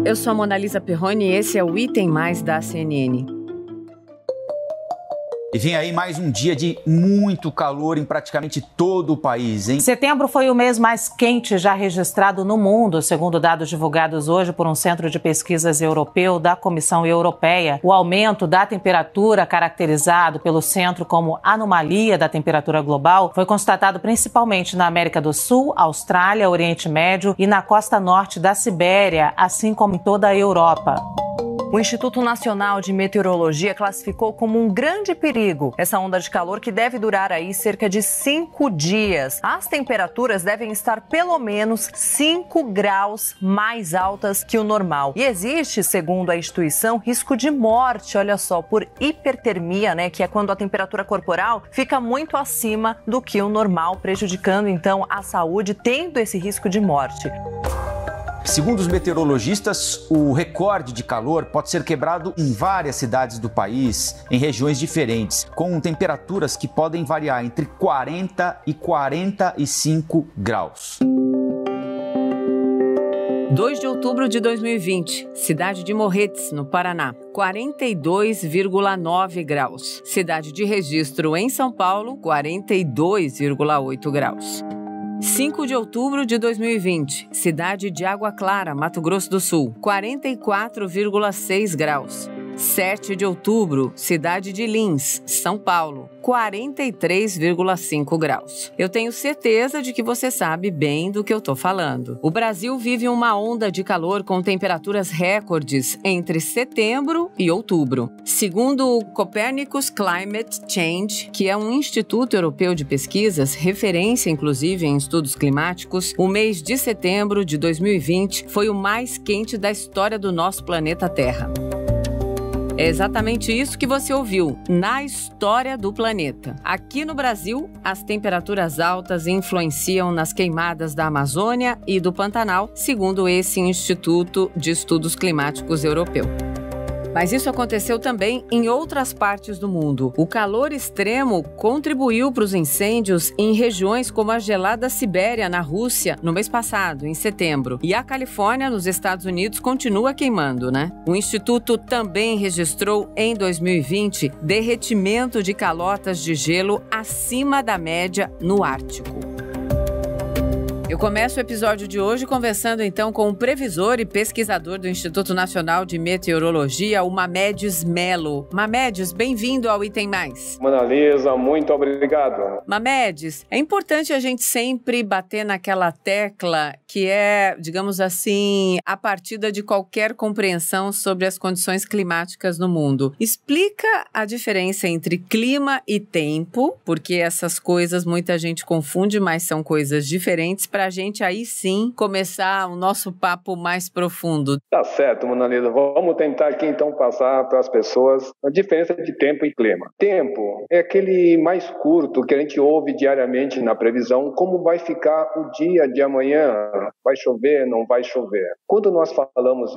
eu sou a Monalisa Perrone e esse é o Item Mais da CNN. E vem aí mais um dia de muito calor em praticamente todo o país, hein? Setembro foi o mês mais quente já registrado no mundo, segundo dados divulgados hoje por um centro de pesquisas europeu da Comissão Europeia. O aumento da temperatura, caracterizado pelo centro como anomalia da temperatura global, foi constatado principalmente na América do Sul, Austrália, Oriente Médio e na costa norte da Sibéria, assim como em toda a Europa. O Instituto Nacional de Meteorologia classificou como um grande perigo essa onda de calor que deve durar aí cerca de 5 dias. As temperaturas devem estar pelo menos 5 graus mais altas que o normal. E existe, segundo a instituição, risco de morte, olha só, por hipertermia, né, que é quando a temperatura corporal fica muito acima do que o normal, prejudicando então a saúde, tendo esse risco de morte. Segundo os meteorologistas, o recorde de calor pode ser quebrado em várias cidades do país, em regiões diferentes, com temperaturas que podem variar entre 40 e 45 graus. 2 de outubro de 2020, cidade de Morretes, no Paraná, 42,9 graus. Cidade de registro em São Paulo, 42,8 graus. 5 de outubro de 2020, cidade de Água Clara, Mato Grosso do Sul, 44,6 graus. 7 de outubro, cidade de Lins, São Paulo, 43,5 graus. Eu tenho certeza de que você sabe bem do que eu tô falando. O Brasil vive uma onda de calor com temperaturas recordes entre setembro e outubro. Segundo o Copernicus Climate Change, que é um instituto europeu de pesquisas, referência inclusive em estudos climáticos, o mês de setembro de 2020 foi o mais quente da história do nosso planeta Terra. É exatamente isso que você ouviu, na história do planeta. Aqui no Brasil, as temperaturas altas influenciam nas queimadas da Amazônia e do Pantanal, segundo esse Instituto de Estudos Climáticos Europeu. Mas isso aconteceu também em outras partes do mundo. O calor extremo contribuiu para os incêndios em regiões como a gelada Sibéria, na Rússia, no mês passado, em setembro. E a Califórnia, nos Estados Unidos, continua queimando, né? O Instituto também registrou, em 2020, derretimento de calotas de gelo acima da média no Ártico. Eu começo o episódio de hoje conversando então com o previsor e pesquisador do Instituto Nacional de Meteorologia, o Mamedes Melo. Mamedes, bem-vindo ao Item Mais. Monalisa, muito obrigado. Mamedes, é importante a gente sempre bater naquela tecla que é, digamos assim, a partida de qualquer compreensão sobre as condições climáticas no mundo. Explica a diferença entre clima e tempo, porque essas coisas muita gente confunde, mas são coisas diferentes, para a gente aí sim começar o nosso papo mais profundo. Tá certo, Monalisa. Vamos tentar aqui então passar para as pessoas a diferença de tempo e clima. Tempo é aquele mais curto que a gente ouve diariamente na previsão, como vai ficar o dia de amanhã, vai chover, não vai chover. Quando nós falamos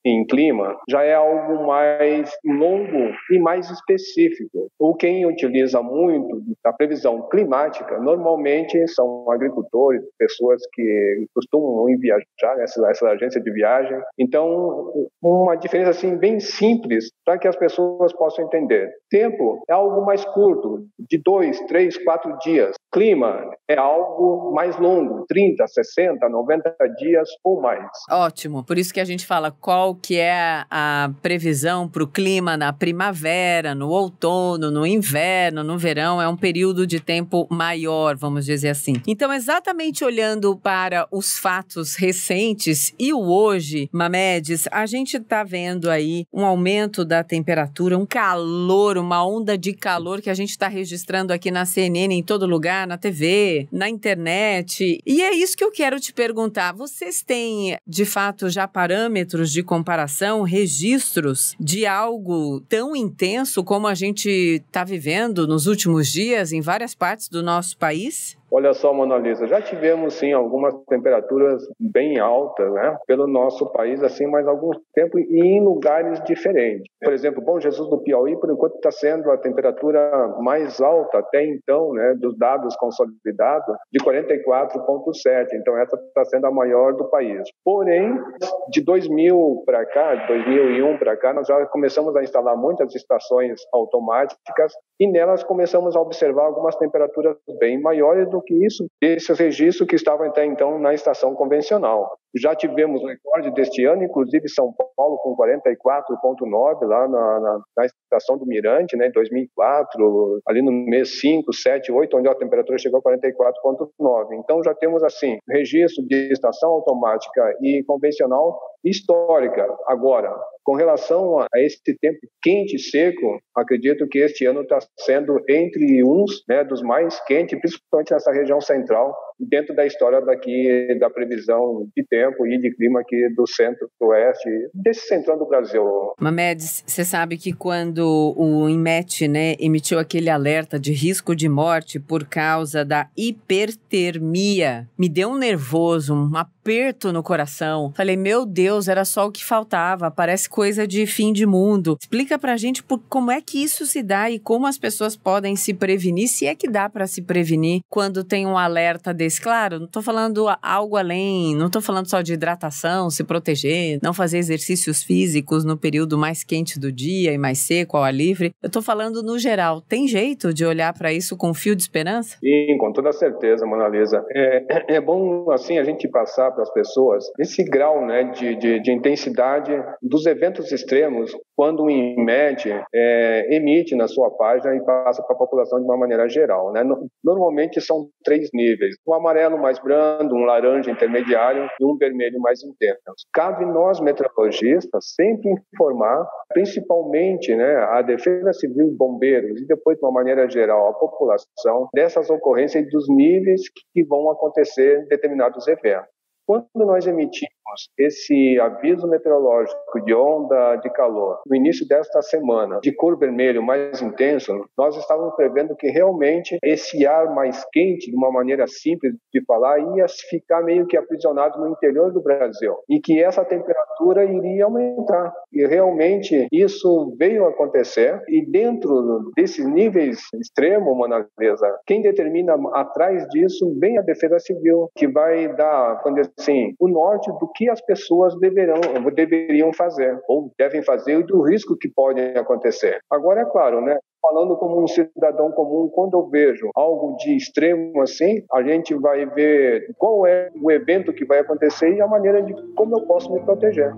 em clima, já é algo mais longo e mais específico. Ou quem utiliza muito a previsão climática, normalmente são agricultores, pessoas que costumam viajar, essa agência de viagem. Então, uma diferença assim bem simples para que as pessoas possam entender. Tempo é algo mais curto, de 2, 3, 4 dias. Clima é algo mais longo, 30, 60, 90 dias ou mais. Ótimo. Por isso que a gente fala qual que é a previsão para o clima na primavera, no outono, no inverno, no verão. É um período de tempo maior, vamos dizer assim. Então, exatamente olhando para os fatos recentes e o hoje, Mamedes, a gente está vendo aí um aumento da temperatura, um calor, uma onda de calor que a gente está registrando aqui na CNN, em todo lugar, na TV, na internet. E é isso que eu quero te perguntar. Vocês têm, de fato, já parâmetros de comparação, registros de algo tão intenso como a gente está vivendo nos últimos dias em várias partes do nosso país? Olha só, Mona Lisa, já tivemos sim algumas temperaturas bem altas, né, pelo nosso país, assim, mas há algum tempo e em lugares diferentes. Por exemplo, Bom Jesus do Piauí, por enquanto, está sendo a temperatura mais alta até então, né, dos dados consolidados, de 44,7. Então, essa está sendo a maior do país. Porém, de 2000 para cá, de 2001 para cá, nós já começamos a instalar muitas estações automáticas e nelas começamos a observar algumas temperaturas bem maiores do que isso, esses registros que estavam até então na estação convencional. Já tivemos o recorde deste ano, inclusive São Paulo com 44,9 lá na estação do Mirante, né, em 2004, ali no mês 5, 7, 8, onde a temperatura chegou a 44,9. Então já temos assim registro de estação automática e convencional histórica. Agora, com relação a esse tempo quente e seco, acredito que este ano está sendo entre uns, né, dos mais quentes, principalmente nessa região central, dentro da história daqui da previsão de tempo e de clima aqui do centro-oeste, desse centrão do Brasil. Mamedes, você sabe que quando o INMET, né, emitiu aquele alerta de risco de morte por causa da hipertermia, me deu um nervoso, um aperto no coração. Falei, meu Deus, era só o que faltava, parece coisa de fim de mundo. Explica pra gente como é que isso se dá e como as pessoas podem se prevenir, se é que dá pra se prevenir quando tem um alerta desse. Claro, não tô falando algo além, não tô falando só de hidratação, se proteger, não fazer exercícios físicos no período mais quente do dia e mais seco, ao ar livre. Eu tô falando no geral. Tem jeito de olhar pra isso com fio de esperança? Sim, com toda certeza, Mona Lisa. É bom, assim, a gente passar para as pessoas esse grau, né, de intensidade dos eventos extremos quando o INMET emite na sua página e passa para a população de uma maneira geral, né? Normalmente são 3 níveis: um amarelo mais brando, um laranja intermediário e um vermelho mais intenso. Cabe nós, meteorologistas, sempre informar, principalmente, né, a Defesa Civil, bombeiros e depois, de uma maneira geral, a população, dessas ocorrências e dos níveis que vão acontecer em determinados eventos. Quando nós emitimos esse aviso meteorológico de onda de calor no início desta semana, de cor vermelho mais intenso, nós estávamos prevendo que realmente esse ar mais quente, de uma maneira simples de falar, ia ficar meio que aprisionado no interior do Brasil e que essa temperatura iria aumentar. E realmente isso veio a acontecer, e dentro desses níveis extremos, Mona Lisa, quem determina atrás disso vem a Defesa Civil, que vai dar, assim, o norte do que as pessoas deveriam fazer, ou devem fazer, e do risco que pode acontecer. Agora, é claro, né? Falando como um cidadão comum, quando eu vejo algo de extremo assim, a gente vai ver qual é o evento que vai acontecer e a maneira de como eu posso me proteger.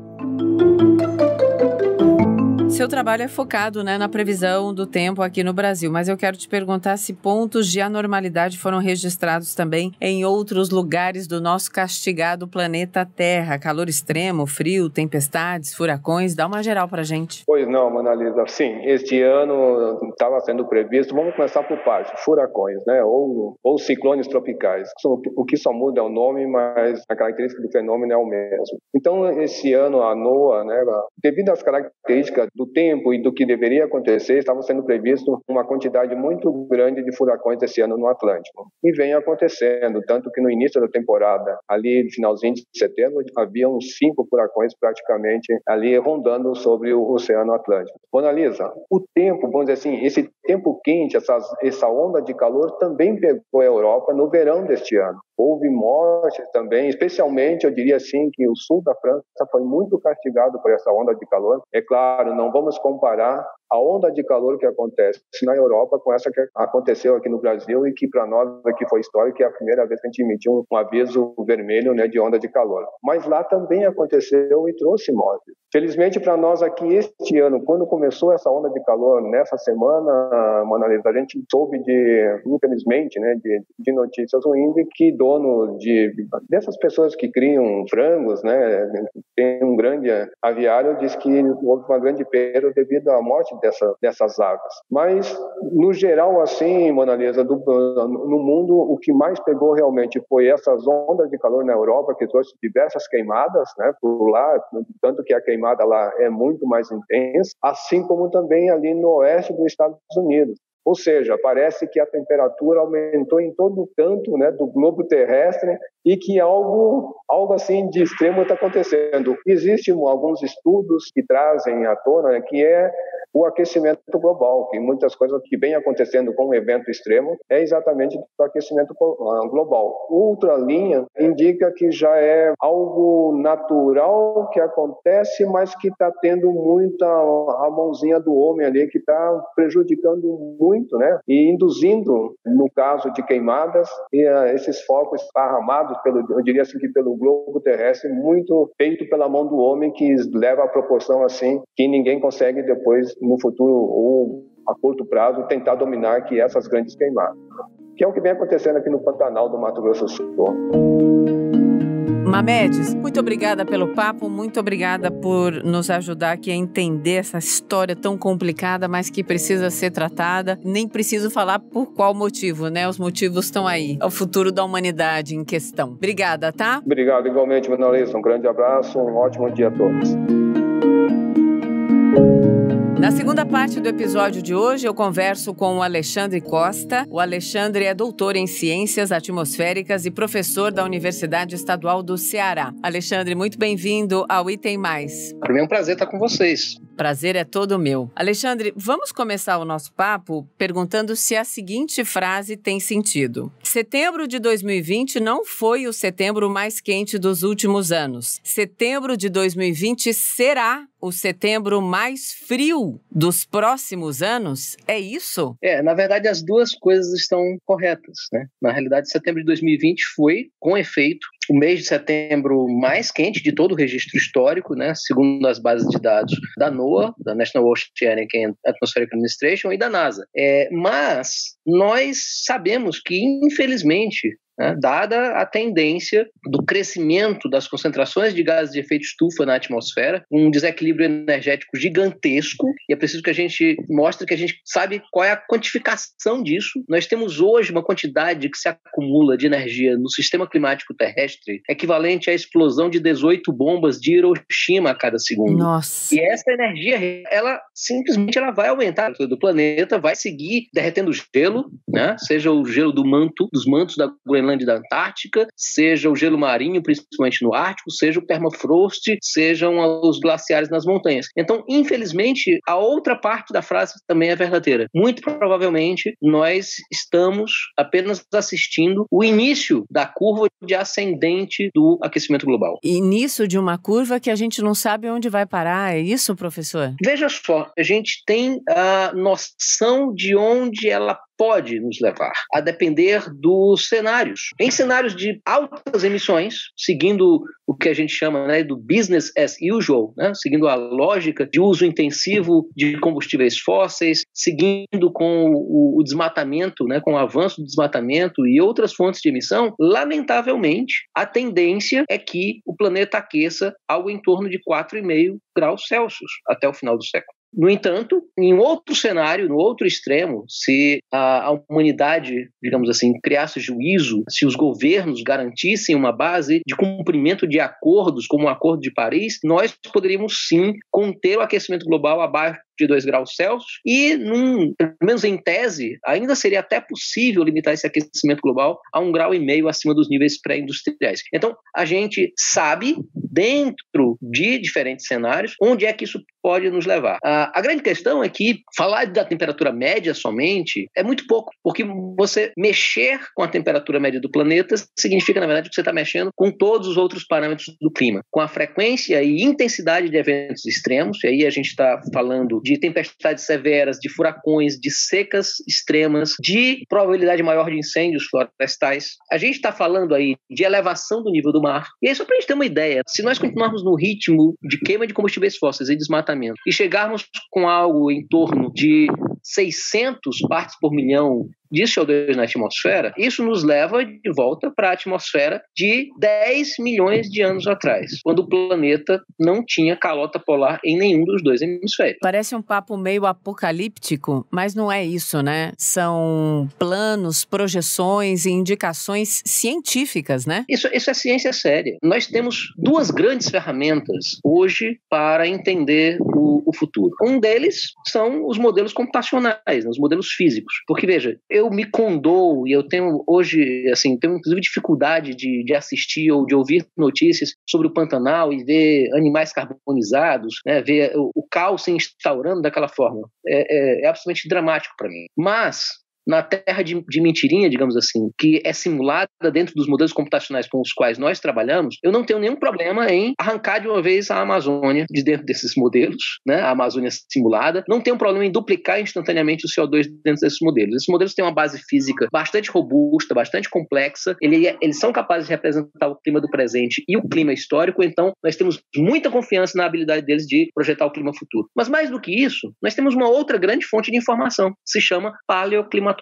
Seu trabalho é focado, né, na previsão do tempo aqui no Brasil, mas eu quero te perguntar se pontos de anormalidade foram registrados também em outros lugares do nosso castigado planeta Terra. Calor extremo, frio, tempestades, furacões. Dá uma geral pra gente. Pois não, Mona Lisa. Sim, este ano estava sendo previsto, vamos começar por parte, furacões, né, ou ciclones tropicais. O que só muda é o nome, mas a característica do fenômeno é o mesmo. Então, esse ano, a NOAA, né, devido às características do tempo e do que deveria acontecer, estava sendo previsto uma quantidade muito grande de furacões esse ano no Atlântico. E vem acontecendo, tanto que no início da temporada, ali no finalzinho de setembro, havia uns 5 furacões praticamente ali rondando sobre o Oceano Atlântico. Mona Lisa, o tempo, vamos dizer assim, esse tempo quente, essa onda de calor também pegou a Europa no verão deste ano. Houve mortes também, especialmente, eu diria assim, que o sul da França foi muito castigado por essa onda de calor. É claro, não vamos comparar a onda de calor que acontece na Europa com essa que aconteceu aqui no Brasil e que para nós aqui foi histórico, que é a primeira vez que a gente emitiu um aviso vermelho, né, de onda de calor. Mas lá também aconteceu e trouxe mortes. Felizmente para nós aqui este ano, quando começou essa onda de calor, nessa semana, Mona Lisa, a gente soube infelizmente, né, de notícias ruins de que dono dessas pessoas que criam frangos, né, tem um grande aviário, diz que houve uma grande perda devido à morte dessas aves. Mas, no geral, assim, Mona Lisa, no mundo, o que mais pegou realmente foi essas ondas de calor na Europa, que trouxe diversas queimadas, né, por lá, tanto que a queimada lá é muito mais intensa, assim como também ali no oeste dos Estados Unidos. Ou seja, parece que a temperatura aumentou em todo o canto, né, do globo terrestre e que algo assim de extremo está acontecendo. Existem alguns estudos que trazem à tona, né, que é o aquecimento global, que muitas coisas que vem acontecendo com um evento extremo é exatamente o aquecimento global. Outra linha indica que já é algo natural que acontece, mas que está tendo muita a mãozinha do homem ali, que está prejudicando muito, né? E induzindo, no caso de queimadas, esses focos esparramados eu diria assim, que pelo globo terrestre, muito feito pela mão do homem, que leva à proporção assim que ninguém consegue depois, no futuro ou a curto prazo, tentar dominar que essas grandes queimadas. Que é o que vem acontecendo aqui no Pantanal do Mato Grosso do Sul. Mamedes, muito obrigada pelo papo, muito obrigada por nos ajudar aqui a entender essa história tão complicada, mas que precisa ser tratada. Nem preciso falar por qual motivo, né? Os motivos estão aí. É o futuro da humanidade em questão. Obrigada, tá? Obrigado, igualmente, Manalisa. Um grande abraço, um ótimo dia a todos. Na segunda parte do episódio de hoje, eu converso com o Alexandre Costa. O Alexandre é doutor em Ciências Atmosféricas e professor da Universidade Estadual do Ceará. Alexandre, muito bem-vindo ao Item Mais. Para mim é um prazer estar com vocês. Prazer é todo meu. Alexandre, vamos começar o nosso papo perguntando se a seguinte frase tem sentido. Setembro de 2020 não foi o setembro mais quente dos últimos anos. Setembro de 2020 será o setembro mais frio dos próximos anos? É isso? Na verdade, as duas coisas estão corretas, né? Na realidade, setembro de 2020 foi, com efeito, o mês de setembro mais quente de todo o registro histórico, né? Segundo as bases de dados da NOAA, da National Oceanic and Atmospheric Administration, e da NASA. Mas nós sabemos que, infelizmente, dada a tendência do crescimento das concentrações de gases de efeito estufa na atmosfera, um desequilíbrio energético gigantesco, e é preciso que a gente mostre que a gente sabe qual é a quantificação disso. Nós temos hoje uma quantidade que se acumula de energia no sistema climático terrestre equivalente à explosão de 18 bombas de Hiroshima a cada segundo. Nossa! E essa energia, ela simplesmente vai aumentar do planeta, vai seguir derretendo gelo, né? Seja o gelo dos mantos da Groenlândia e da Antártica, seja o gelo marinho, principalmente no Ártico, seja o permafrost, sejam os glaciares nas montanhas. Então, infelizmente, a outra parte da frase também é verdadeira. Muito provavelmente, nós estamos apenas assistindo o início da curva de ascendente do aquecimento global. Início de uma curva que a gente não sabe onde vai parar, é isso, professor? Veja só, a gente tem a noção de onde ela pode nos levar, a depender dos cenários. Em cenários de altas emissões, seguindo o que a gente chama, né, do business as usual, né, seguindo a lógica de uso intensivo de combustíveis fósseis, seguindo com o desmatamento, né, com o avanço do desmatamento e outras fontes de emissão, lamentavelmente, a tendência é que o planeta aqueça algo em torno de 4,5 graus Celsius até o final do século. No entanto, em outro cenário, no outro extremo, se a humanidade, digamos assim, criasse juízo, se os governos garantissem uma base de cumprimento de acordos, como o Acordo de Paris, nós poderíamos sim conter o aquecimento global abaixo de 2 graus Celsius e, pelo menos em tese, ainda seria até possível limitar esse aquecimento global a 1,5 grau acima dos níveis pré-industriais. Então, a gente sabe, dentro de diferentes cenários, onde é que isso pode nos levar. A grande questão é que falar da temperatura média somente é muito pouco, porque você mexer com a temperatura média do planeta significa, na verdade, que você está mexendo com todos os outros parâmetros do clima, com a frequência e intensidade de eventos extremos, e aí a gente está falando de tempestades severas, de furacões, de secas extremas, de probabilidade maior de incêndios florestais. A gente está falando aí de elevação do nível do mar. E aí, só para a gente ter uma ideia, se nós continuarmos no ritmo de queima de combustíveis fósseis e desmatamento e chegarmos com algo em torno de 600 partes por milhão de CO2 na atmosfera, isso nos leva de volta para a atmosfera de 10 milhões de anos atrás, quando o planeta não tinha calota polar em nenhum dos dois hemisférios. Parece um papo meio apocalíptico, mas não é isso, né? São planos, projeções e indicações científicas, né? Isso é ciência séria. Nós temos duas grandes ferramentas hoje para entender o futuro. Um deles são os modelos computacionais. racionais, nos modelos físicos. Porque, veja, eu me condoo e eu tenho hoje, assim, tenho inclusive dificuldade de assistir ou de ouvir notícias sobre o Pantanal e ver animais carbonizados, né, ver o caos se instaurando daquela forma. É absolutamente dramático para mim. Mas na terra de mentirinha, digamos assim, que é simulada dentro dos modelos computacionais com os quais nós trabalhamos, eu não tenho nenhum problema em arrancar de uma vez a Amazônia de dentro desses modelos, né, a Amazônia simulada. Não tenho problema em duplicar instantaneamente o CO2 dentro desses modelos. Esses modelos têm uma base física bastante robusta, bastante complexa. Eles são capazes de representar o clima do presente e o clima histórico, então nós temos muita confiança na habilidade deles de projetar o clima futuro. Mas mais do que isso, nós temos uma outra grande fonte de informação, que se chama paleoclimatologia.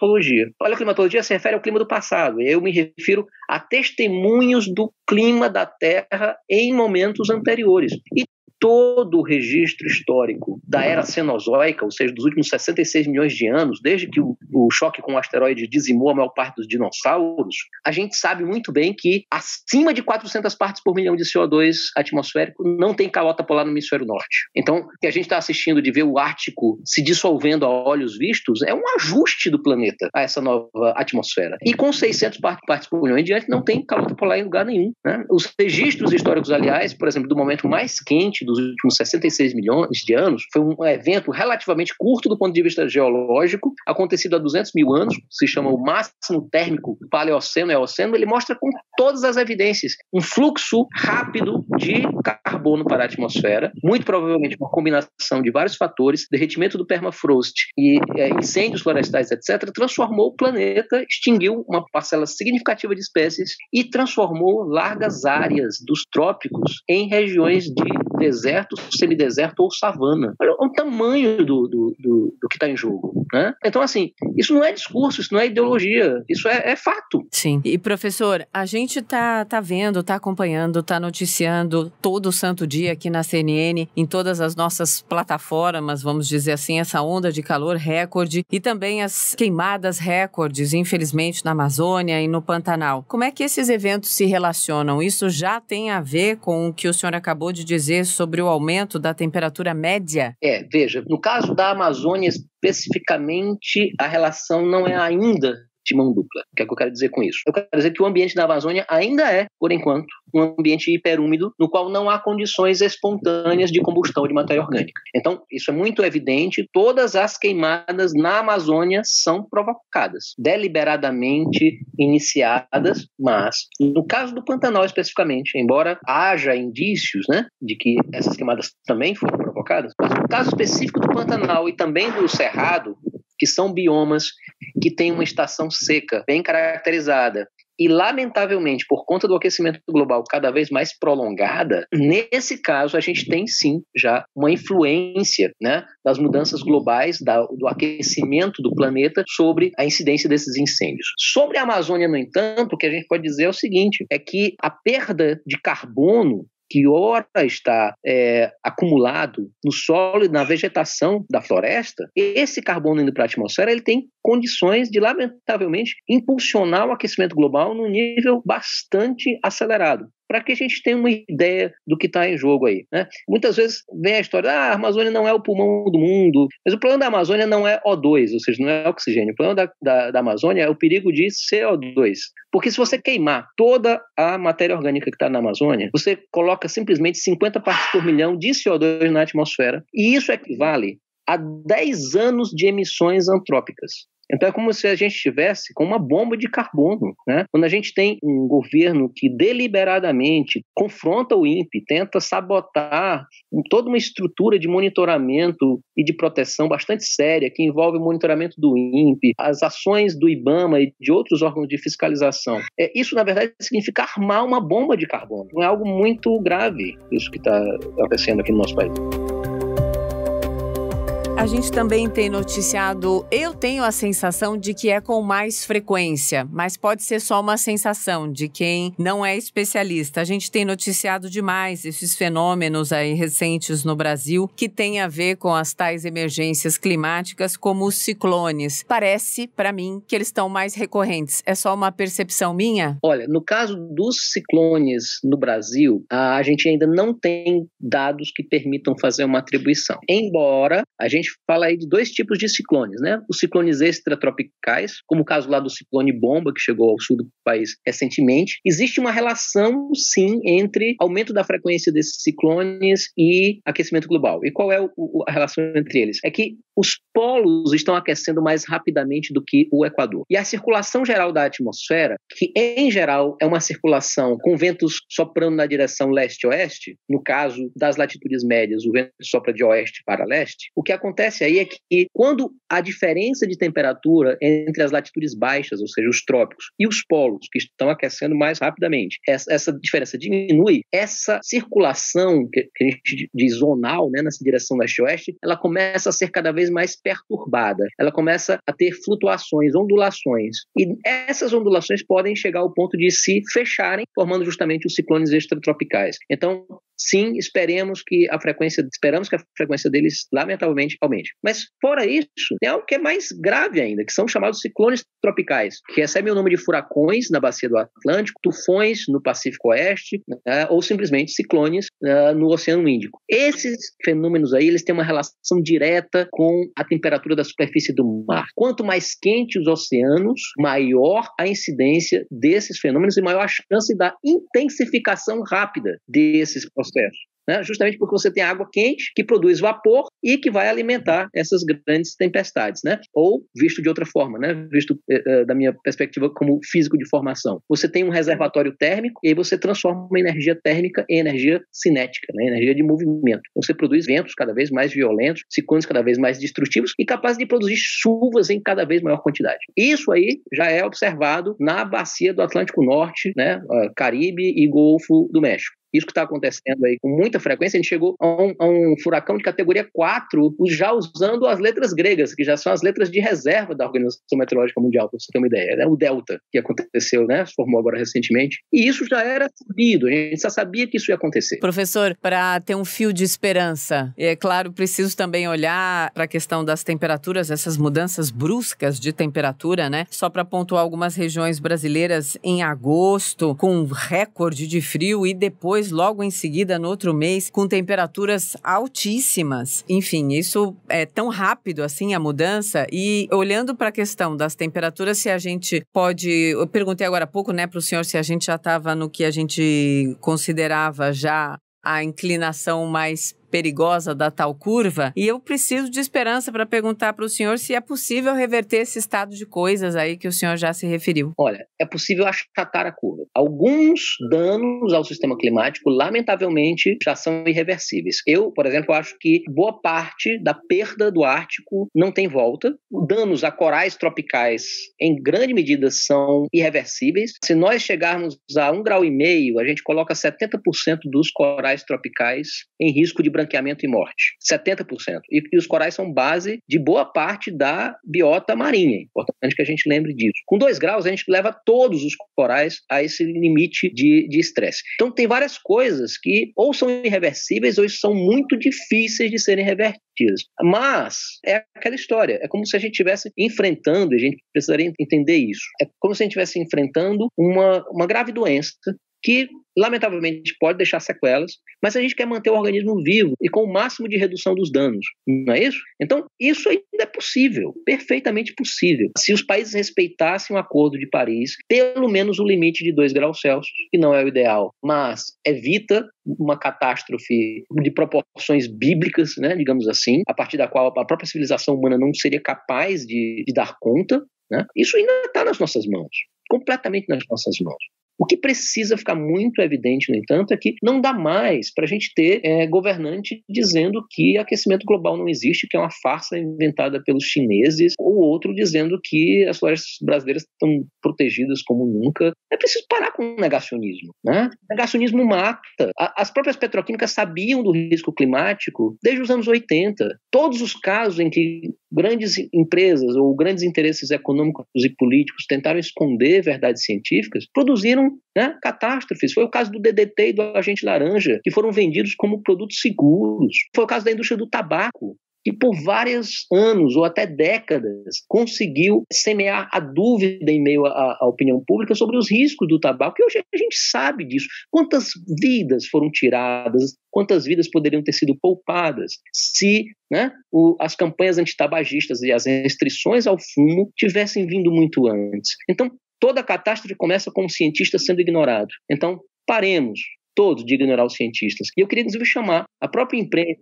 Paleoclimatologia se refere ao clima do passado. Eu me refiro a testemunhos do clima da Terra em momentos anteriores. E todo o registro histórico da era cenozoica, ou seja, dos últimos 66 milhões de anos, desde que o choque com o asteroide dizimou a maior parte dos dinossauros, a gente sabe muito bem que acima de 400 partes por milhão de CO2 atmosférico não tem calota polar no hemisfério norte. Então, o que a gente está assistindo de ver o Ártico se dissolvendo a olhos vistos é um ajuste do planeta a essa nova atmosfera. E com 600 partes por milhão em diante não tem calota polar em lugar nenhum, né? Os registros históricos, aliás, por exemplo, do momento mais quente dos últimos 66 milhões de anos, foi um evento relativamente curto do ponto de vista geológico, acontecido há 200 mil anos, se chama o máximo térmico Paleoceno-Eoceno. Ele mostra com todas as evidências um fluxo rápido de carbono para a atmosfera, muito provavelmente uma combinação de vários fatores, derretimento do permafrost e incêndios florestais, etc., transformou o planeta, extinguiu uma parcela significativa de espécies e transformou largas áreas dos trópicos em regiões de deserto, semideserto ou savana. Olha o tamanho do que está em jogo, né? Então, assim, isso não é discurso, isso não é ideologia, isso é fato. Sim. E, professor, a gente tá vendo, tá acompanhando, tá noticiando todo santo dia aqui na CNN, em todas as nossas plataformas, vamos dizer assim, essa onda de calor recorde e também as queimadas recordes, infelizmente, na Amazônia e no Pantanal. Como é que esses eventos se relacionam? Isso já tem a ver com o que o senhor acabou de dizer sobre o aumento da temperatura média? Veja, no caso da Amazônia especificamente, a relação não é ainda de mão dupla. O que é que eu quero dizer com isso? Eu quero dizer que o ambiente da Amazônia ainda é, por enquanto, um ambiente hiperúmido, no qual não há condições espontâneas de combustão de matéria orgânica. Então, isso é muito evidente. Todas as queimadas na Amazônia são provocadas, deliberadamente iniciadas, mas, no caso do Pantanal especificamente, embora haja indícios, né, de que essas queimadas também foram provocadas, mas no caso específico do Pantanal e também do Cerrado, que são biomas que têm uma estação seca bem caracterizada e, lamentavelmente, por conta do aquecimento global cada vez mais prolongada, nesse caso a gente tem sim já uma influência, né, das mudanças globais, do aquecimento do planeta sobre a incidência desses incêndios. Sobre a Amazônia, no entanto, o que a gente pode dizer é o seguinte, é que a perda de carbono que ora está acumulado no solo e na vegetação da floresta, esse carbono indo para a atmosfera, ele tem condições de, lamentavelmente, impulsionar o aquecimento global num nível bastante acelerado. Para que a gente tenha uma ideia do que está em jogo aí, né? Muitas vezes vem a história, a Amazônia não é o pulmão do mundo, mas o problema da Amazônia não é O2, ou seja, não é oxigênio. O problema da Amazônia é o perigo de CO2. Porque se você queimar toda a matéria orgânica que está na Amazônia, você coloca simplesmente 50 partes por milhão de CO2 na atmosfera, e isso equivale a 10 anos de emissões antrópicas. Então é como se a gente estivesse com uma bomba de carbono, né? Quando a gente tem um governo que deliberadamente confronta o INPE, tenta sabotar toda uma estrutura de monitoramento e de proteção bastante séria, que envolve o monitoramento do INPE, as ações do IBAMA e de outros órgãos de fiscalização. Isso, na verdade, significa armar uma bomba de carbono. Não é algo muito grave isso que está acontecendo aqui no nosso país. A gente também tem noticiado, eu tenho a sensação de que é com mais frequência, mas pode ser só uma sensação de quem não é especialista. A gente tem noticiado demais esses fenômenos aí recentes no Brasil que tem a ver com as tais emergências climáticas como os ciclones. Parece, para mim, que eles estão mais recorrentes. É só uma percepção minha? Olha, no caso dos ciclones no Brasil, a gente ainda não tem dados que permitam fazer uma atribuição. Embora a gente gente fala aí de dois tipos de ciclones, né? Os ciclones extratropicais, como o caso lá do ciclone Bomba, que chegou ao sul do país recentemente. Existe uma relação, sim, entre aumento da frequência desses ciclones e aquecimento global. E qual é a relação entre eles? É que os polos estão aquecendo mais rapidamente do que o Equador. E a circulação geral da atmosfera, que em geral é uma circulação com ventos soprando na direção leste-oeste, no caso das latitudes médias, o vento sopra de oeste para leste, o que acontece aí é que quando a diferença de temperatura entre as latitudes baixas, ou seja, os trópicos, e os polos, que estão aquecendo mais rapidamente, essa diferença diminui, essa circulação, que a gente diz zonal, né, nessa direção leste-oeste, ela começa a ser cada vez mais perturbada, ela começa a ter flutuações, ondulações, e essas ondulações podem chegar ao ponto de se fecharem, formando justamente os ciclones extratropicais. Então, sim, esperamos que a frequência deles, lamentavelmente, aumente. Mas, fora isso, tem algo que é mais grave ainda, que são chamados ciclones tropicais, que recebem o nome de furacões na bacia do Atlântico, tufões no Pacífico Oeste, ou simplesmente ciclones no Oceano Índico. Esses fenômenos aí, eles têm uma relação direta com a temperatura da superfície do mar. Quanto mais quente os oceanos, maior a incidência desses fenômenos e maior a chance da intensificação rápida desses processos. Justamente porque você tem água quente que produz vapor e que vai alimentar essas grandes tempestades, né? Ou, visto de outra forma, né? Visto da minha perspectiva como físico de formação, você tem um reservatório térmico e aí você transforma uma energia térmica em energia cinética, né? Energia de movimento. Então, você produz ventos cada vez mais violentos, ciclones cada vez mais destrutivos e capazes de produzir chuvas em cada vez maior quantidade. Isso aí já é observado na bacia do Atlântico Norte, né? Caribe e Golfo do México. Isso que está acontecendo aí com muita frequência. A gente chegou a um furacão de categoria 4, já usando as letras gregas, que já são as letras de reserva da Organização Meteorológica Mundial, para você ter uma ideia, né? O Delta, que aconteceu, né? Se formou agora recentemente. E isso já era sabido, a gente já sabia que isso ia acontecer. Professor, para ter um fio de esperança, é claro, preciso também olhar para a questão das temperaturas, essas mudanças bruscas de temperatura, né? Só para pontuar algumas regiões brasileiras em agosto, com recorde de frio e depois logo em seguida, no outro mês, com temperaturas altíssimas. Enfim, isso é tão rápido assim a mudança. E olhando para a questão das temperaturas, se a gente pode... Eu perguntei agora há pouco, né, para o senhor se a gente já estava no que a gente considerava já a inclinação mais perigosa da tal curva, e eu preciso de esperança para perguntar para o senhor se é possível reverter esse estado de coisas aí que o senhor já se referiu. Olha, é possível achatar a curva. Alguns danos ao sistema climático, lamentavelmente, já são irreversíveis. Eu, por exemplo, acho que boa parte da perda do Ártico não tem volta. Danos a corais tropicais, em grande medida, são irreversíveis. Se nós chegarmos a 1,5 graus, a gente coloca 70% dos corais tropicais em risco de branqueamento e morte. 70%. E os corais são base de boa parte da biota marinha. Importante que a gente lembre disso. Com 2 graus, a gente leva todos os corais a esse limite de estresse. Então, tem várias coisas que ou são irreversíveis ou são muito difíceis de serem revertidas. Mas é aquela história. É como se a gente estivesse enfrentando, e a gente precisaria entender isso. É como se a gente estivesse enfrentando uma grave doença que, lamentavelmente, pode deixar sequelas, mas a gente quer manter o organismo vivo e com o máximo de redução dos danos, não é isso? Então, isso ainda é possível, perfeitamente possível. Se os países respeitassem o Acordo de Paris, pelo menos o limite de 2 graus Celsius, que não é o ideal, mas evita uma catástrofe de proporções bíblicas, né, digamos assim, a partir da qual a própria civilização humana não seria capaz de dar conta, né? Isso ainda está nas nossas mãos, completamente nas nossas mãos. O que precisa ficar muito evidente, no entanto, é que não dá mais para a gente ter governante dizendo que aquecimento global não existe, que é uma farsa inventada pelos chineses, ou outro dizendo que as florestas brasileiras estão protegidas como nunca. É preciso parar com o negacionismo, né? O negacionismo mata. As próprias petroquímicas sabiam do risco climático desde os anos 80. Todos os casos em que grandes empresas ou grandes interesses econômicos e políticos tentaram esconder verdades científicas produziram, né, catástrofes. Foi o caso do DDT e do agente laranja, que foram vendidos como produtos seguros. Foi o caso da indústria do tabaco, que por vários anos ou até décadas conseguiu semear a dúvida em meio à opinião pública sobre os riscos do tabaco, e hoje a gente sabe disso. Quantas vidas foram tiradas, quantas vidas poderiam ter sido poupadas se, né, as campanhas antitabagistas e as restrições ao fumo tivessem vindo muito antes. Então, toda a catástrofe começa com um cientista sendo ignorado. Então, paremos todos de ignorar os cientistas. E eu queria, inclusive, chamar a própria imprensa,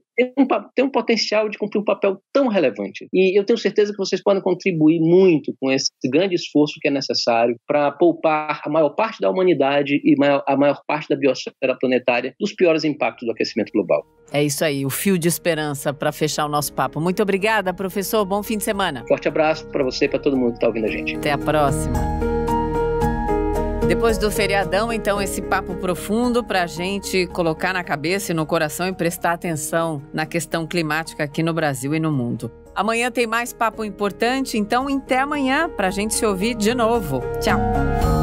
tem um potencial de cumprir um papel tão relevante. E eu tenho certeza que vocês podem contribuir muito com esse grande esforço que é necessário para poupar a maior parte da humanidade e a maior parte da biosfera planetária dos piores impactos do aquecimento global. É isso aí, o fio de esperança para fechar o nosso papo. Muito obrigada, professor. Bom fim de semana. Forte abraço para você e para todo mundo que está ouvindo a gente. Até a próxima. Depois do feriadão, então, esse papo profundo para a gente colocar na cabeça e no coração e prestar atenção na questão climática aqui no Brasil e no mundo. Amanhã tem mais papo importante, então até amanhã para a gente se ouvir de novo. Tchau!